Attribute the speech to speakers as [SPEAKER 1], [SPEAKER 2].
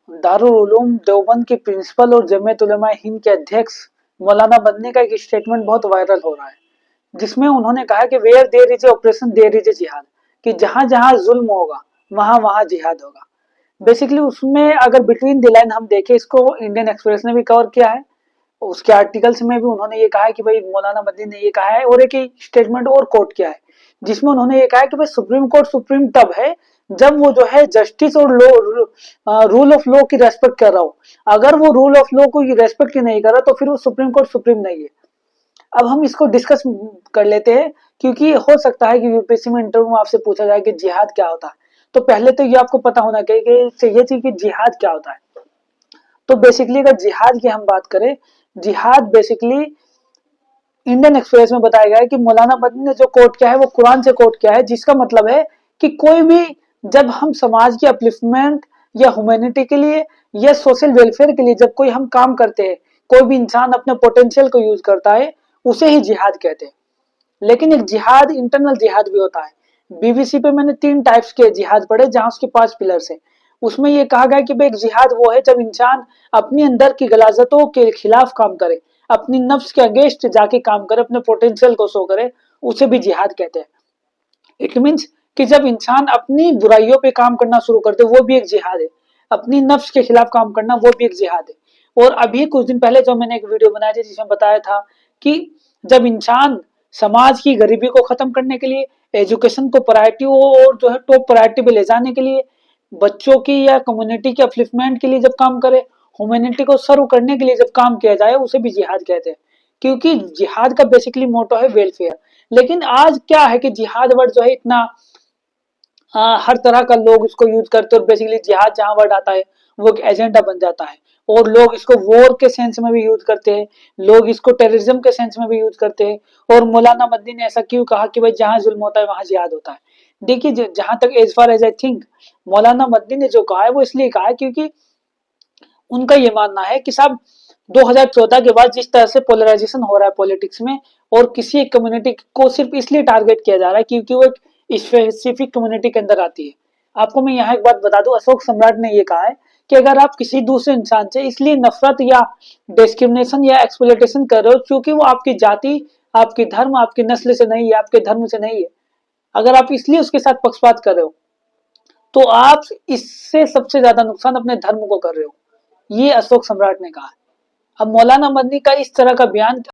[SPEAKER 1] दारुल उलूम देवबंद के प्रिंसिपल और जमीयत उलमा हिंद के अध्यक्ष मौलाना मदनी का एक स्टेटमेंट बहुत वायरल हो रहा है, जिसमें उन्होंने कहा कि where there is operation there is जिहाद, कि जहां जहां जुल्म होगा वहां वहां जिहाद होगा। बेसिकली उसमें अगर बिटवीन द लाइन हम देखें, इसको इंडियन एक्सप्रेस ने भी कवर किया है, उसके आर्टिकल्स में भी उन्होंने ये कहा है कि भाई मौलाना मदनी ने ये कहा है, और एक स्टेटमेंट और कोट किया है जिसमें उन्होंने ये कहा है कि भाई सुप्रीम कोर्ट सुप्रीम तब है जब वो जो है जस्टिस और रूल ऑफ लॉ की रेस्पेक्ट कर रहा हो। अगर वो रूल ऑफ लॉ को रेस्पेक्ट ही नहीं कर रहा तो फिर वो सुप्रीम कोर्ट सुप्रीम नहीं है। अब हम इसको डिस्कस कर लेते हैं, क्योंकि हो सकता है कि यूपीएससी में इंटरव्यू में आपसे पूछा जाए कि जिहाद क्या होता है। तो पहले तो ये आपको पता होना चाहिए कि जिहाद क्या होता है। तो बेसिकली अगर जिहाद की हम बात करें, जिहाद बेसिकली इंडियन एक्सप्रेस में बताया गया है कि मौलाना मदनी ने जो कोट किया है वो कुरान से कोट किया है, जिसका मतलब है कि कोई भी, जब हम समाज की अपलिफ्टमेंट या ह्यूमैनिटी के लिए या सोशल वेलफेयर के लिए जब कोई हम काम करते हैं, कोई भी इंसान अपने पोटेंशियल को यूज करता है, उसे ही जिहाद कहते हैं। लेकिन एक जिहाद इंटरनल जिहाद भी होता है। बीबीसी पे मैंने 3 टाइप्स के जिहाद पढ़े जहां उसके 5 पिलर्स हैं। उसमें ये कहा गया कि भाई एक जिहाद वो है जब इंसान अपनी अंदर की गलाजतों के खिलाफ काम करे, अपनी नफ्स के अगेंस्ट जाके काम करे, अपने पोटेंशियल को शो करे, उसे भी जिहाद कहते हैं। इट मीन्स कि जब इंसान अपनी बुराइयों पे काम करना शुरू करते वो भी एक जिहाद है। अपनी नफ्स के खिलाफ काम करना वो भी एक जिहाद है। और अभी कुछ दिन पहले जो मैंने एक वीडियो बनाया था जिसमें बताया था कि जब इंसान समाज की गरीबी को खत्म करने के लिए, एजुकेशन को प्रायोरिटी और जो है टॉप प्रायोरिटी पे ले जाने के लिए, बच्चों की या कम्युनिटी के अपलिफ्टमेंट के लिए जब काम करे, ह्यूमैनिटी को सर्व करने के लिए जब काम किया जाए, उसे भी जिहाद कहते हैं। क्योंकि जिहाद का बेसिकली मोटो है वेलफेयर। लेकिन आज क्या है कि जिहाद वर्ड जो है इतना हर तरह का लोग इसको यूज करते हैं, और बेसिकली जिहाद जहां वर्ड आता है वो एक एजेंडा बन जाता है, और लोग इसको वॉर के सेंस में भी यूज करते हैं, लोग इसको टेररिज्म के सेंस में भी यूज करते हैं। और मौलाना मदनी ने ऐसा क्यों कहा कि भाई जहां जुल्म होता है वहां जिहाद होता है। देखिए जहां तक as far as I think, Maulana Madani ने जो कहा है वो इसलिए कहा है क्योंकि उनका ये मानना है कि साहब 2014 के बाद जिस तरह से पोलराइजेशन हो रहा है पॉलिटिक्स में, और किसी एक कम्युनिटी को सिर्फ इसलिए टारगेट किया जा रहा है क्योंकि वो एक स्पेसिफिक कम्युनिटी के अंदर आती है। आपको मैं यहाँ एक बात बता दूं, अशोक सम्राट ने ये कहा है कि अगर आप किसी दूसरे इंसान से इसलिए नफरत या डिस्क्रिमिनेशन या एक्सप्लॉयटेशन कर रहे हो क्योंकि वो आपकी जाति, आपकी धर्म, आपकी नस्ल से नहीं है, आपके धर्म से नहीं है, अगर आप इसलिए उसके साथ पक्षपात कर रहे हो, तो आप इससे सबसे ज्यादा नुकसान अपने धर्म को कर रहे हो। ये अशोक सम्राट ने कहा। अब मौलाना मदनी का इस तरह का बयान